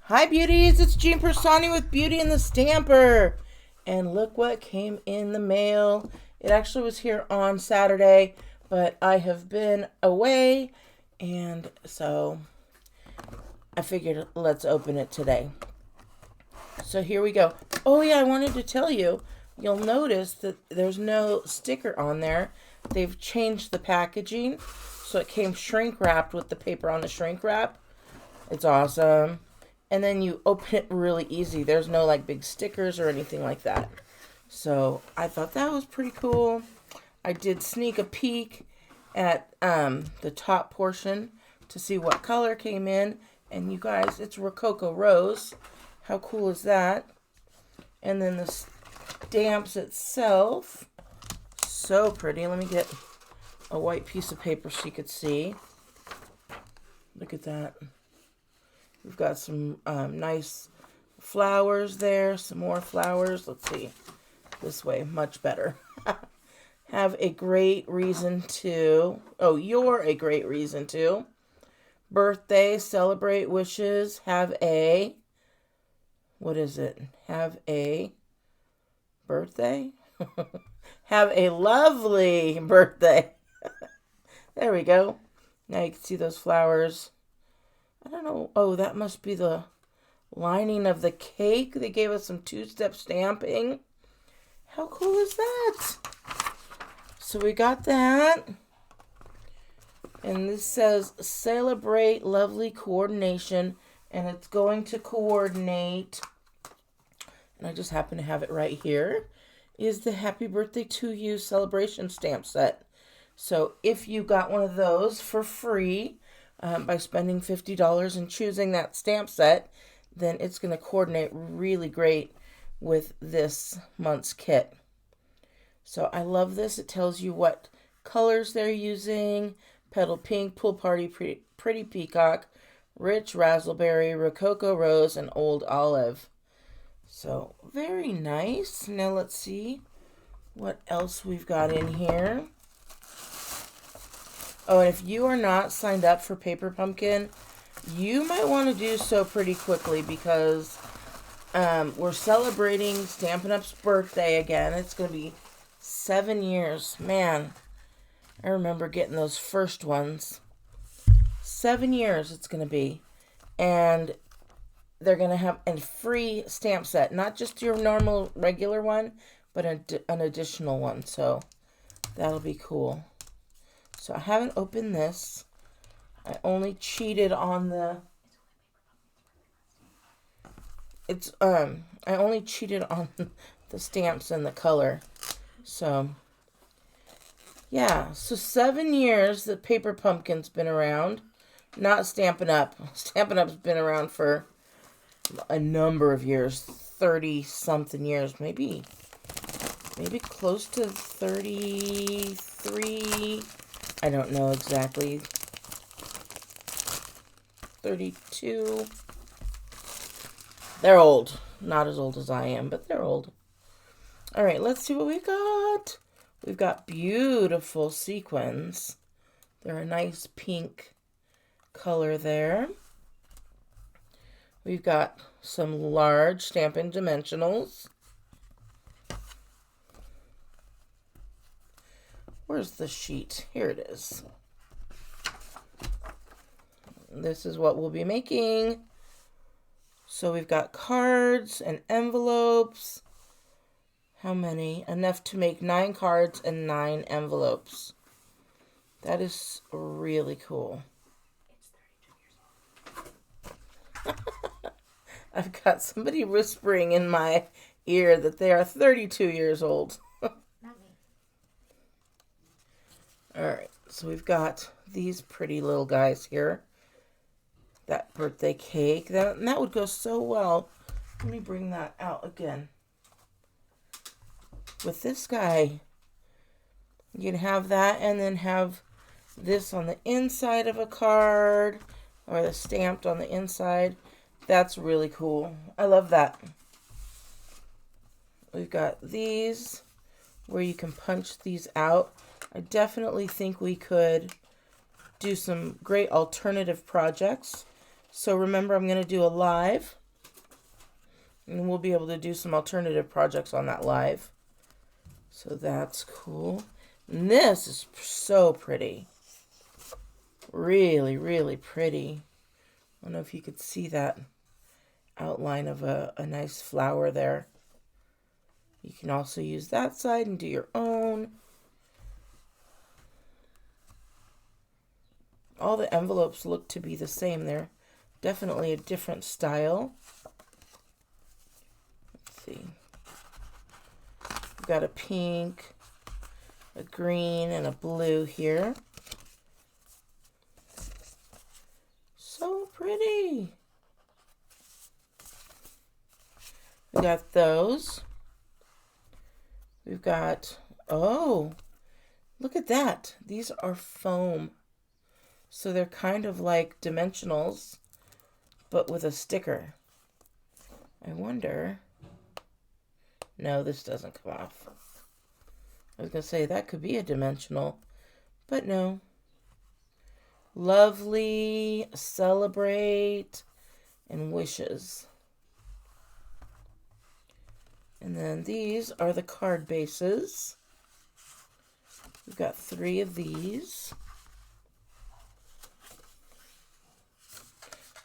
Hi beauties, it's Jean Piersanti with Beauty and the Stamper. And look what came in the mail. It actually was here on Saturday, but I have been away, and so I figured let's open it today. So here we go. Oh yeah, I wanted to tell you, you'll notice that there's no sticker on there. They've changed the packaging, so it came shrink wrapped with the paper on the shrink wrap. It's awesome. And then you open it really easy. There's no like big stickers or anything like that. So I thought that was pretty cool. I did sneak a peek at the top portion to see what color came in. And you guys, it's Rococo Rose. How cool is that? And then the stamps itself. So pretty. Let me get a white piece of paper so you could see. Look at that. We've got some nice flowers there, some more flowers. Let's see. This way, much better. Have a great reason to. Oh, you're a great reason to. Birthday, celebrate wishes. Have a. What is it? Have a birthday? Have a lovely birthday. There we go. Now you can see those flowers. I don't know. Oh, that must be the lining of the cake. They gave us some two-step stamping. How cool is that? So we got that. And this says, celebrate lovely coordination. And it's going to coordinate, and I just happen to have it right here, is the Happy Birthday to You celebration stamp set. So if you got one of those for free, by spending $50 and choosing that stamp set, then it's going to coordinate really great with this month's kit. So I love this. It tells you what colors they're using. Petal Pink, Pool Party, Pretty Peacock, Rich Razzleberry, Rococo Rose, and Old Olive. So very nice. Now let's see what else we've got in here. Oh, and if you are not signed up for Paper Pumpkin, you might want to do so pretty quickly because we're celebrating Stampin' Up's birthday again. It's going to be 7 years. Man, I remember getting those first ones. 7 years it's going to be. And they're going to have a free stamp set. Not just your normal regular one, but an additional one. So that'll be cool. So I haven't opened this. I only cheated on the. I only cheated on the stamps and the color. So yeah. So 7 years that Paper Pumpkin's been around. Not Stampin' Up. Stampin' Up's been around for a number of years. 30-something years. Maybe close to 33. I don't know exactly. 32. They're old. Not as old as I am, but they're old. All right, let's see what we got. We've got beautiful sequins. They're a nice pink color there. We've got some large Stampin' Dimensionals. Where's the sheet? Here it is. This is what we'll be making. So we've got cards and envelopes. How many? Enough to make 9 cards and 9 envelopes. That is really cool. It's 32 years old. I've got somebody whispering in my ear that they are 32 years old. Alright, so we've got these pretty little guys here. That birthday cake. That would go so well. Let me bring that out again. With this guy, you can have that and then have this on the inside of a card or the stamped on the inside. That's really cool. I love that. We've got these where you can punch these out. I definitely think we could do some great alternative projects So remember, I'm going to do a live, and we'll be able to do some alternative projects on that live. So that's cool. And this is so pretty. Really, really pretty. I don't know if you could see that outline of a nice flower there. You can also use that side and do your own. All the envelopes look to be the same. They're definitely a different style. Let's see. We've got a pink, a green, and a blue here. So pretty. We got those. We've got, oh, look at that. These are foam. So they're kind of like dimensionals, but with a sticker. I wonder, no, this doesn't come off. I was going to say that could be a dimensional, but no. Lovely, celebrate, and wishes. And then these are the card bases. We've got 3 of these.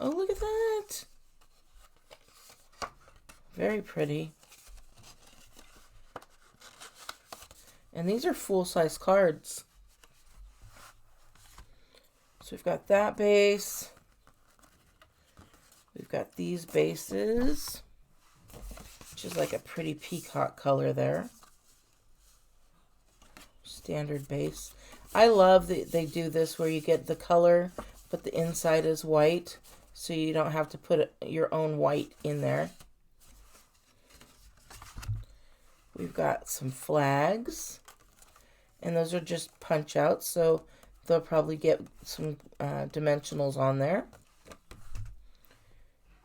Oh, look at that. Very pretty. And these are full-size cards. So we've got that base. We've got these bases, which is like a pretty peacock color there. Standard base. I love that they do this where you get the color, but the inside is white, so you don't have to put your own white in there. We've got some flags, and those are just punch outs, so they'll probably get some dimensionals on there.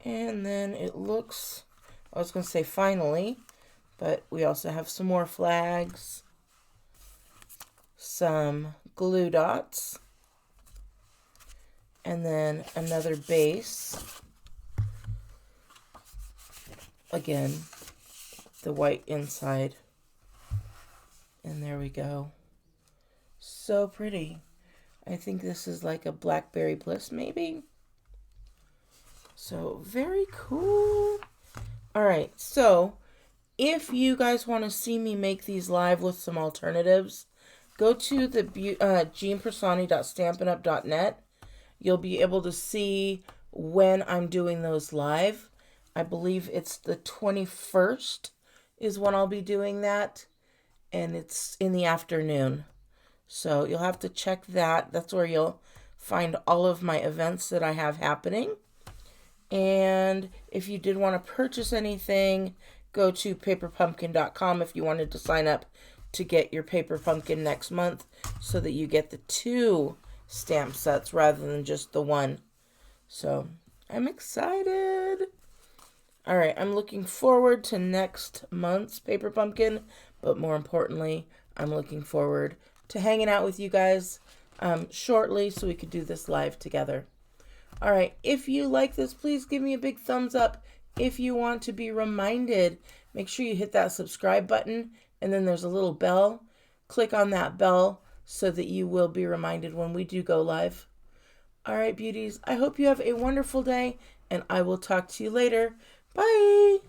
And then it looks, I was going to say finally, but we also have some more flags, some glue dots, and then another base. Again, the white inside. And there we go. So pretty. I think this is like a Blackberry Bliss maybe. So very cool. All right, so if you guys want to see me make these live with some alternatives, go to the jeanpersani.stampinup.net. You'll be able to see when I'm doing those live. I believe it's the 21st is when I'll be doing that, and it's in the afternoon. So you'll have to check that. That's where you'll find all of my events that I have happening. And if you did want to purchase anything, go to paperpumpkin.com if you wanted to sign up to get your paper pumpkin next month, so that you get the 2 stamp sets rather than just the 1. So I'm excited. All right, I'm looking forward to next month's paper pumpkin, but more importantly, I'm looking forward to hanging out with you guys shortly so we could do this live together. All right, if you like this, please give me a big thumbs up. If you want to be reminded, make sure you hit that subscribe button, and then there's a little bell. Click on that bell so that you will be reminded when we do go live. All right, beauties, I hope you have a wonderful day, and I will talk to you later. Bye.